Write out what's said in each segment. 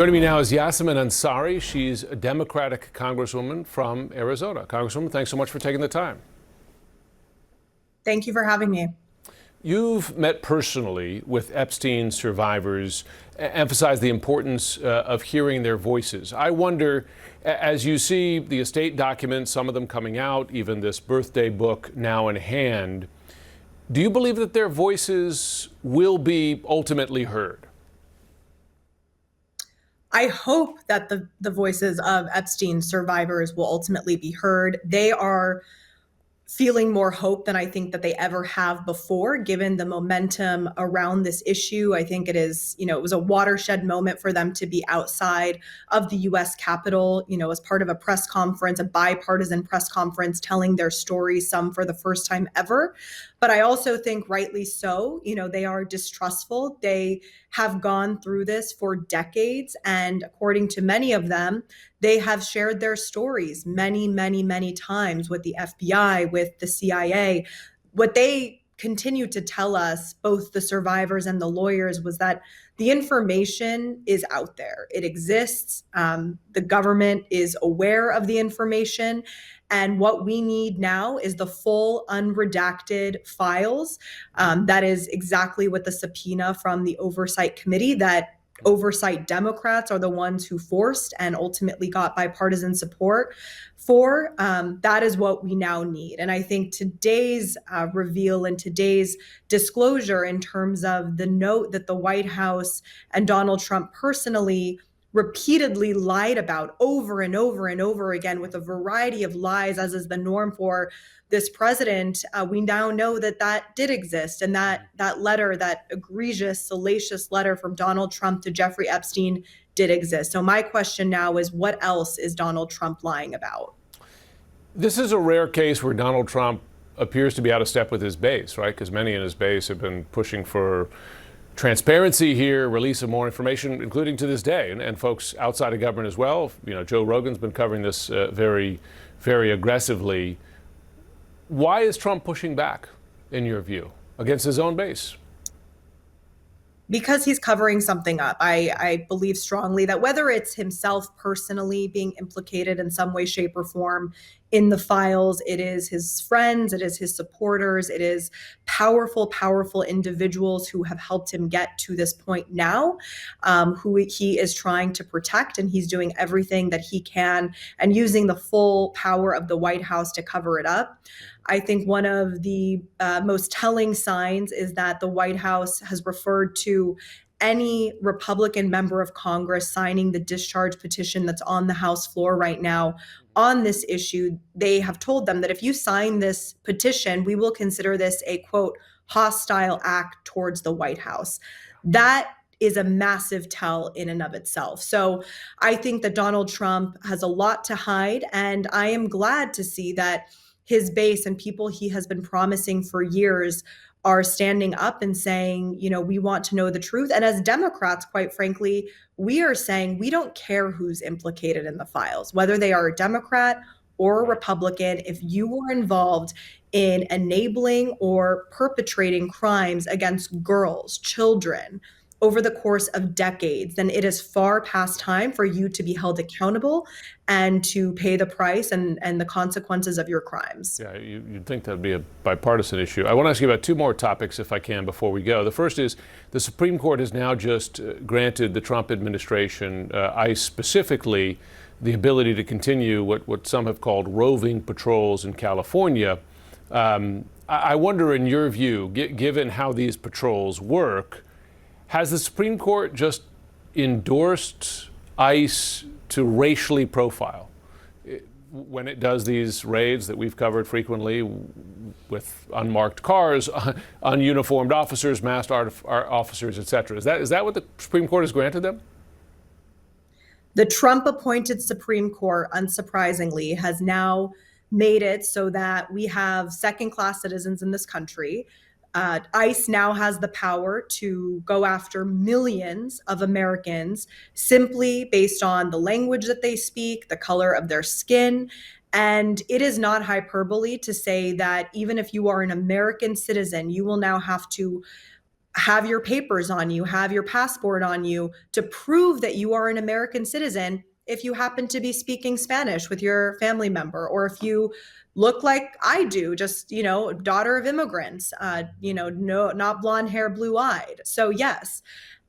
Joining me now is Yasemin Ansari. She's a Democratic Congresswoman from Arizona. Congresswoman, thanks so much for taking the time. Thank you for having me. You've met personally with Epstein survivors, emphasized the importance of hearing their voices. I wonder, as you see the estate documents, some of them coming out, even this birthday book now in hand, do you believe that their voices will be ultimately heard? I hope that the voices of Epstein survivors will ultimately be heard. They are feeling more hope than I think that they ever have before, given the momentum around this issue. I think it was a watershed moment for them to be outside of the US Capitol, as part of a press conference, a bipartisan press conference, telling their stories, some for the first time ever. But I also think rightly so, they are distrustful. They have gone through this for decades. And according to many of them, they have shared their stories many, many, many times with the FBI, with the CIA. What they continue to tell us, both the survivors and the lawyers, was that the information is out there. It exists. The government is aware of the information. And what we need now is the full unredacted files. That is exactly what the subpoena from the Oversight Committee that oversight Democrats are the ones who forced and ultimately got bipartisan support for. That is what we now need. And I think today's reveal and today's disclosure in terms of the note that the White House and Donald Trump personally repeatedly lied about over and over and over again with a variety of lies, as is the norm for this president, we now know that that did exist. And that letter, that egregious, salacious letter from Donald Trump to Jeffrey Epstein did exist. So my question now is, what else is Donald Trump lying about? This is a rare case where Donald Trump appears to be out of step with his base, right? Because many in his base have been pushing for transparency here, release of more information, including to this day, and folks outside of government as well. Joe Rogan's been covering this very, very aggressively. Why is Trump pushing back, in your view, against his own base? Because he's covering something up. I believe strongly that whether it's himself personally being implicated in some way, shape, or form in the files, it is his friends, it is his supporters, it is powerful, powerful individuals who have helped him get to this point now, who he is trying to protect, and he's doing everything that he can and using the full power of the White House to cover it up. I think one of the most telling signs is that the White House has referred to any Republican member of Congress signing the discharge petition that's on the House floor right now on this issue. They have told them that if you sign this petition, we will consider this a, quote, hostile act towards the White House. That is a massive tell in and of itself. So I think that Donald Trump has a lot to hide, and I am glad to see that his base and people he has been promising for years are standing up and saying, we want to know the truth. And as Democrats, quite frankly, we are saying we don't care who's implicated in the files, whether they are a Democrat or a Republican. If you were involved in enabling or perpetrating crimes against girls, children, over the course of decades, then it is far past time for you to be held accountable and to pay the price and the consequences of your crimes. Yeah, you'd think that would be a bipartisan issue. I want to ask you about two more topics, if I can, before we go. The first is the Supreme Court has now just granted the Trump administration, ICE specifically, the ability to continue what some have called roving patrols in California. I wonder, in your view, given how these patrols work, has the Supreme Court just endorsed ICE to racially profile when it does these raids that we've covered frequently with unmarked cars, ununiformed officers, masked officers, et cetera? Is that what the Supreme Court has granted them? The Trump-appointed Supreme Court, unsurprisingly, has now made it so that we have second-class citizens in this country. ICE now has the power to go after millions of Americans simply based on the language that they speak, the color of their skin. And it is not hyperbole to say that even if you are an American citizen, you will now have to have your papers on you, have your passport on you to prove that you are an American citizen if you happen to be speaking Spanish with your family member, or if you look like I do, just, daughter of immigrants, no, not blonde hair, blue eyed. So, yes,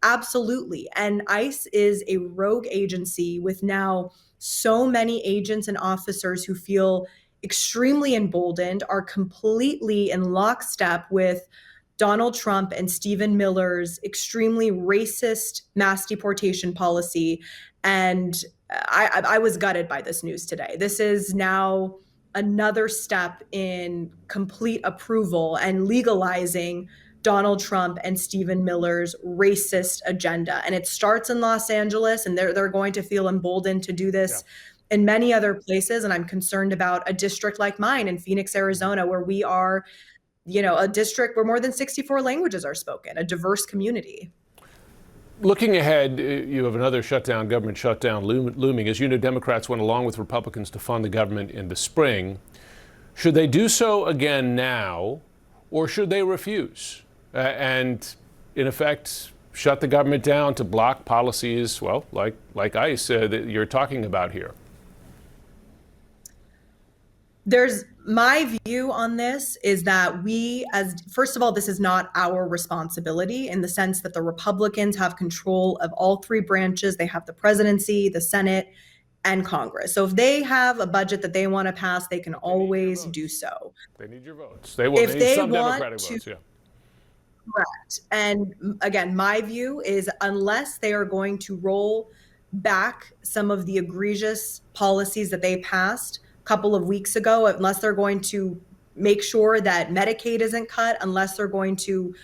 absolutely. And ICE is a rogue agency with now so many agents and officers who feel extremely emboldened, are completely in lockstep with Donald Trump and Stephen Miller's extremely racist mass deportation policy. And I was gutted by this news today. This is now another step in complete approval and legalizing Donald Trump and Stephen Miller's racist agenda. And it starts in Los Angeles, and they're going to feel emboldened to do this in many other places. And I'm concerned about a district like mine in Phoenix, Arizona, where we are, a district where more than 64 languages are spoken, a diverse community. Looking ahead, you have another government shutdown looming. As you know, Democrats went along with Republicans to fund the government in the spring. Should they do so again now, or should they refuse and, in effect, shut the government down to block policies, well, like ICE that you're talking about here? My view on this is that first of all, this is not our responsibility, in the sense that the Republicans have control of all three branches. They have the presidency, the Senate, and Congress. So if they have a budget that they want to pass, they can always do so. They need your votes. They need some Democratic votes, yeah. Correct. And again, my view is, unless they are going to roll back some of the egregious policies that they passed couple of weeks ago, unless they're going to make sure that Medicaid isn't cut, unless they're going to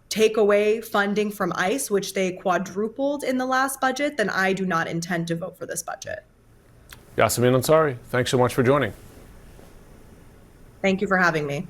take away funding from ICE, which they quadrupled in the last budget, then I do not intend to vote for this budget. Yasemin Ansari, thanks so much for joining. Thank you for having me.